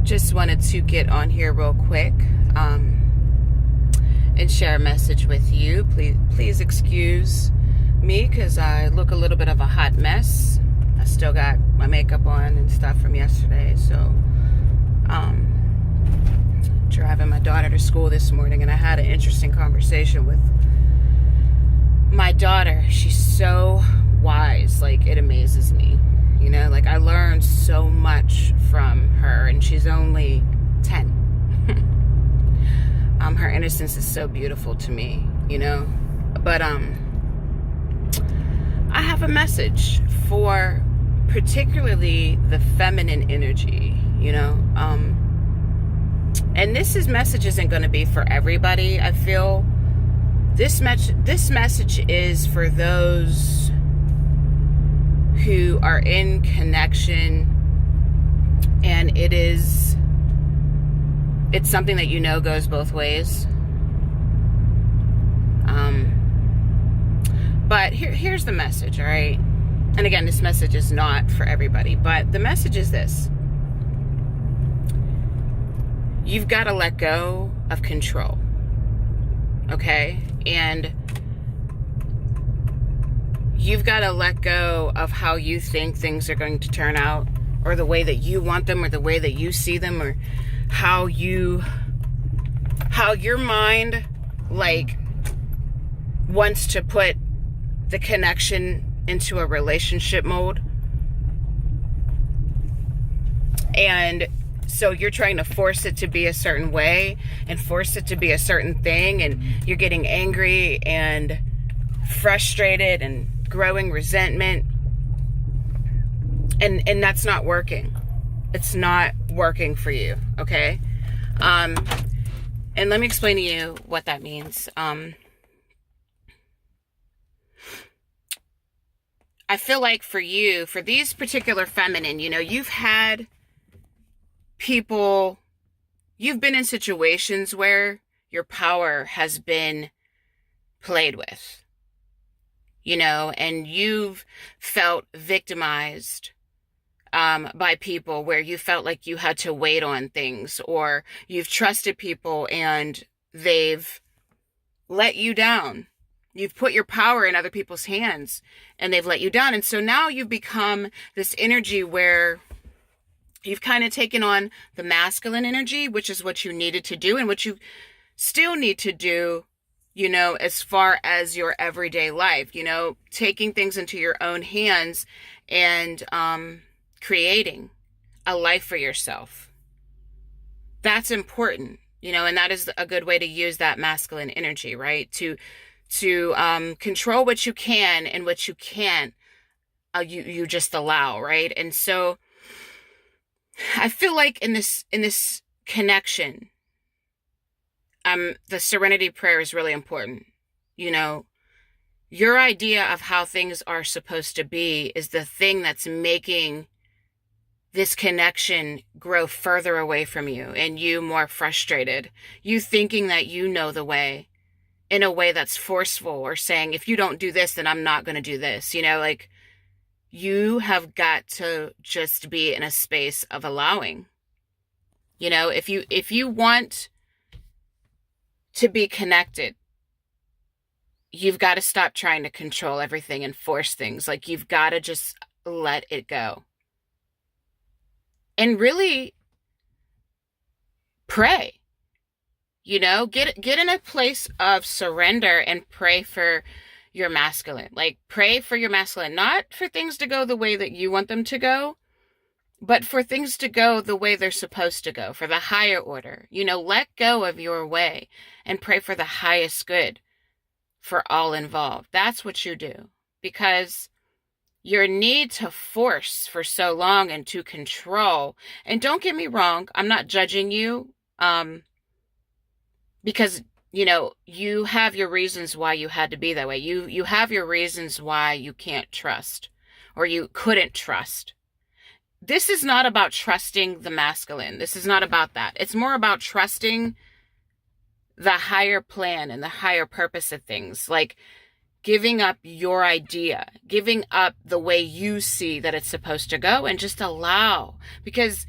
Just wanted to get on here real quick and share a message with you. Please excuse me because I look a little bit of a hot mess. I still got my makeup on and stuff from yesterday. So driving my daughter to school this morning, and I had an interesting conversation with my daughter. She's so wise. Like, it amazes me. You know, like, I learned so much from her, and she's only 10. Her innocence is so beautiful to me, you know. But I have a message for particularly the feminine energy, you know. And this message isn't going to be for everybody. I feel this message is for those who are in connection, and it's something that you know goes both ways. But here's the message, all right? And again, this message is not for everybody, but the message is this. You've got to let go of control, okay? And you've got to let go of how you think things are going to turn out, or the way that you want them, or the way that you see them, or how your mind, like, wants to put the connection into a relationship mode. And so you're trying to force it to be a certain way and force it to be a certain thing, and you're getting angry and frustrated and growing resentment, and that's not working. It's not working for you, okay? And let me explain to you what that means. I feel like for you, for these particular feminine, you know, you've been in situations where your power has been played with, you know, and you've felt victimized by people, where you felt like you had to wait on things, or you've trusted people and they've let you down. You've put your power in other people's hands and they've let you down. And so now you've become this energy where you've kind of taken on the masculine energy, which is what you needed to do and what you still need to do, you know, as far as your everyday life, you know, taking things into your own hands and creating a life for yourself. That's important, you know, and that is a good way to use that masculine energy, right? To control what you can, and what you can't, you just allow, right? And so I feel like in this connection, the serenity prayer is really important. You know, your idea of how things are supposed to be is the thing that's making this connection grow further away from you, and you more frustrated. You thinking that you know the way in a way that's forceful, or saying, if you don't do this, then I'm not going to do this. You know, like, you have got to just be in a space of allowing. You know, if you want to be connected, you've got to stop trying to control everything and force things. Like, you've got to just let it go. And really pray. You know, get in a place of surrender and pray for your masculine. Like, pray for your masculine, not for things to go the way that you want them to go, but for things to go the way they're supposed to go, for the higher order. You know, let go of your way and pray for the highest good for all involved. That's what you do. Because your need to force for so long and to control, and don't get me wrong, I'm not judging you, because, you know, you have your reasons why you had to be that way. You have your reasons why you can't trust, or you couldn't trust. This is not about trusting the masculine. This is not about that. It's more about trusting the higher plan and the higher purpose of things. Like, giving up your idea, giving up the way you see that it's supposed to go, and just allow. Because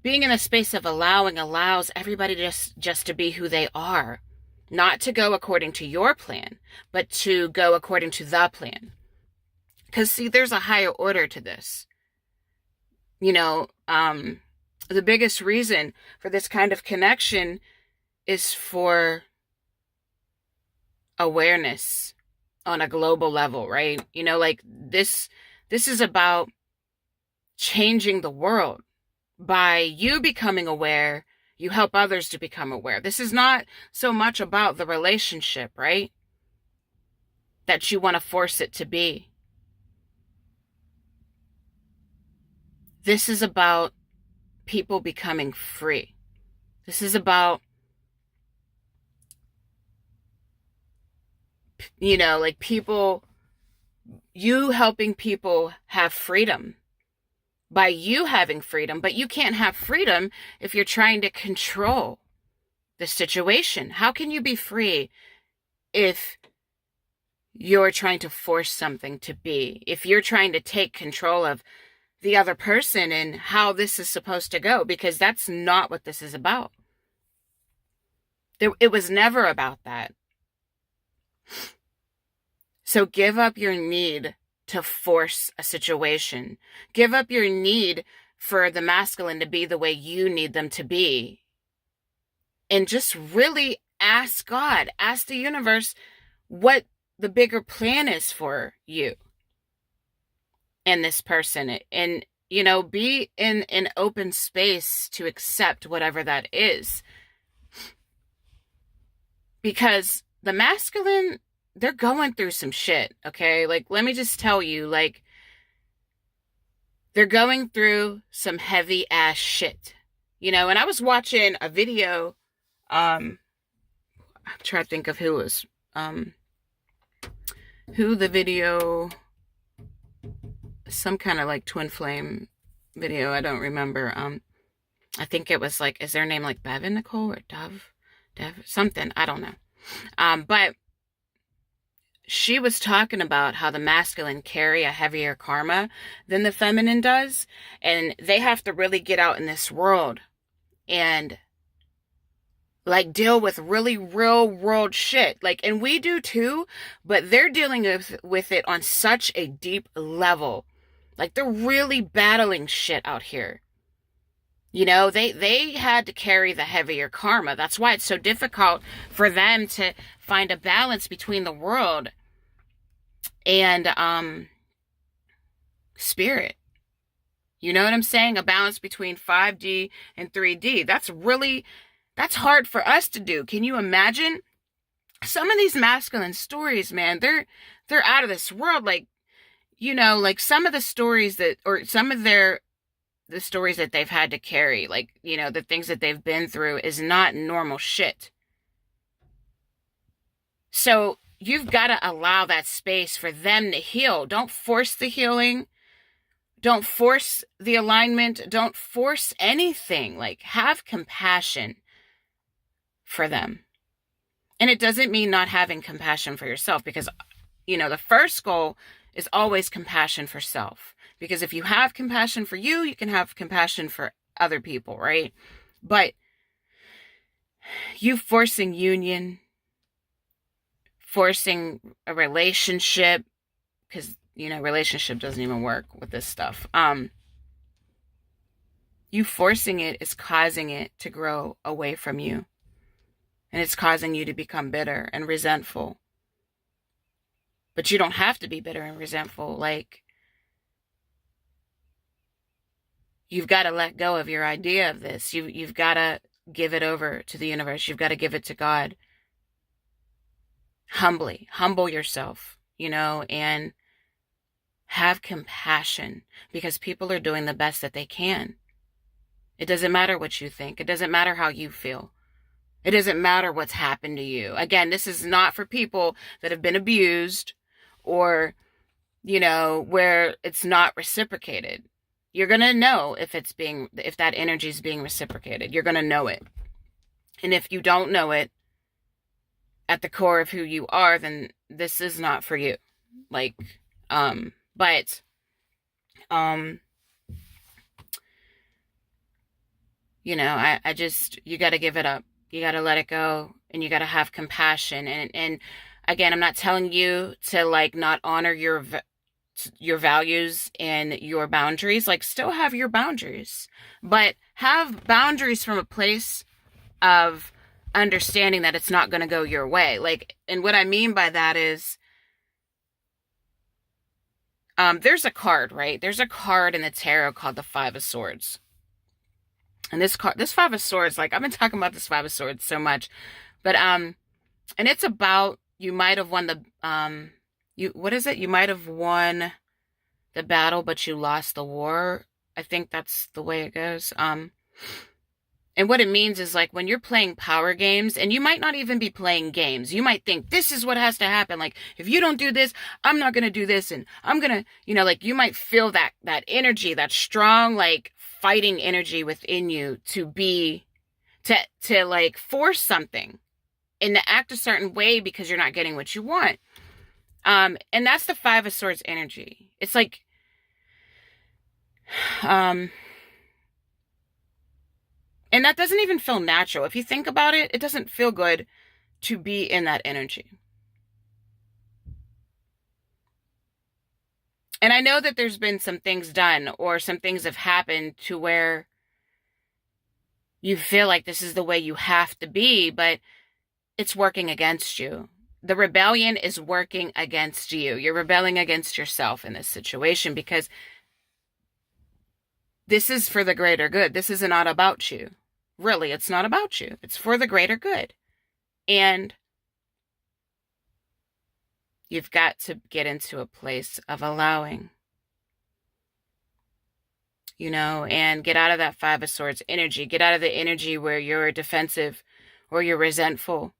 being in a space of allowing allows everybody just to be who they are, not to go according to your plan, but to go according to the plan. Because see, there's a higher order to this. You know, the biggest reason for this kind of connection is for awareness on a global level, right? You know, like this is about changing the world. By you becoming aware, you help others to become aware. This is not so much about the relationship, right? That you want to force it to be. This is about people becoming free. This is about, you know, like people, you helping people have freedom by you having freedom, but you can't have freedom if you're trying to control the situation. How can you be free if you're trying to force something to be? If you're trying to take control of the other person and how this is supposed to go, because that's not what this is about. It was never about that. So give up your need to force a situation. Give up your need for the masculine to be the way you need them to be. And just really ask God, ask the universe what the bigger plan is for you and this person. And, you know, be in an open space to accept whatever that is. Because the masculine, they're going through some shit, okay? Like, let me just tell you, like, they're going through some heavy ass shit, you know? And I was watching a video, I'm trying to think of who the video, some kind of like twin flame video, I don't remember. I think it was like, is their name like Bevan Nicole or Dev, something, I don't know. But she was talking about how the masculine carry a heavier karma than the feminine does. And they have to really get out in this world and like deal with really real world shit. Like, and we do too, but they're dealing with it on such a deep level. Like, they're really battling shit out here. You know, they had to carry the heavier karma. That's why it's so difficult for them to find a balance between the world and spirit. You know what I'm saying? A balance between 5D and 3D. That's hard for us to do. Can you imagine? Some of these masculine stories, man, they're out of this world. Like, you know, like some of the stories that, or some of the stories that they've had to carry, like, you know, the things that they've been through is not normal shit. So you've got to allow that space for them to heal. Don't force the healing. Don't force the alignment. Don't force anything. Like, have compassion for them. And it doesn't mean not having compassion for yourself, because, you know, the first goal is always compassion for self. Because if you have compassion for you, you can have compassion for other people, right? But you forcing union, forcing a relationship, because, you know, relationship doesn't even work with this stuff. You forcing it is causing it to grow away from you. And it's causing you to become bitter and resentful. But you don't have to be bitter and resentful. Like, you've got to let go of your idea of this. You've got to give it over to the universe. You've got to give it to God. Humbly, humble yourself, you know, and have compassion, because people are doing the best that they can. It doesn't matter what you think. It doesn't matter how you feel. It doesn't matter what's happened to you. Again, this is not for people that have been abused or, you know, where it's not reciprocated. You're going to know if that energy is being reciprocated. You're going to know it. And if you don't know it at the core of who you are, then this is not for you. Like, but I just, you got to give it up. You got to let it go, and you got to have compassion. And again, I'm not telling you to like not honor your values and your boundaries. Like, still have your boundaries, but have boundaries from a place of understanding that it's not going to go your way. Like, and what I mean by that is, there's a card, right? There's a card in the tarot called the Five of Swords. And this Five of Swords, like, I've been talking about this Five of Swords so much, but and it's about, you might have won the what is it? You might have won the battle, but you lost the war. I think that's the way it goes. And what it means is, like, when you're playing power games, and you might not even be playing games, you might think this is what has to happen. Like, if you don't do this, I'm not going to do this. And I'm going to, like, you might feel that energy, that strong, like, fighting energy within you to like force something and to act a certain way because you're not getting what you want. And that's the Five of Swords energy. It's like, and that doesn't even feel natural. If you think about it, it doesn't feel good to be in that energy. And I know that there's been some things done, or some things have happened to where you feel like this is the way you have to be, but it's working against you. The rebellion is working against you. You're rebelling against yourself in this situation, because this is for the greater good. This is not about you. Really, it's not about you. It's for the greater good. And you've got to get into a place of allowing, and get out of that Five of Swords energy. Get out of the energy where you're defensive or you're resentful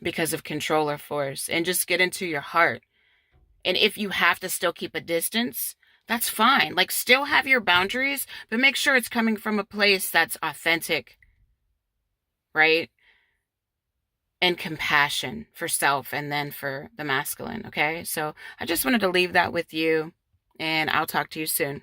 because of control or force, and just get into your heart. And if you have to still keep a distance, that's fine. Like, still have your boundaries, but make sure it's coming from a place that's authentic, right? And compassion for self, and then for the masculine, okay? So I just wanted to leave that with you, and I'll talk to you soon.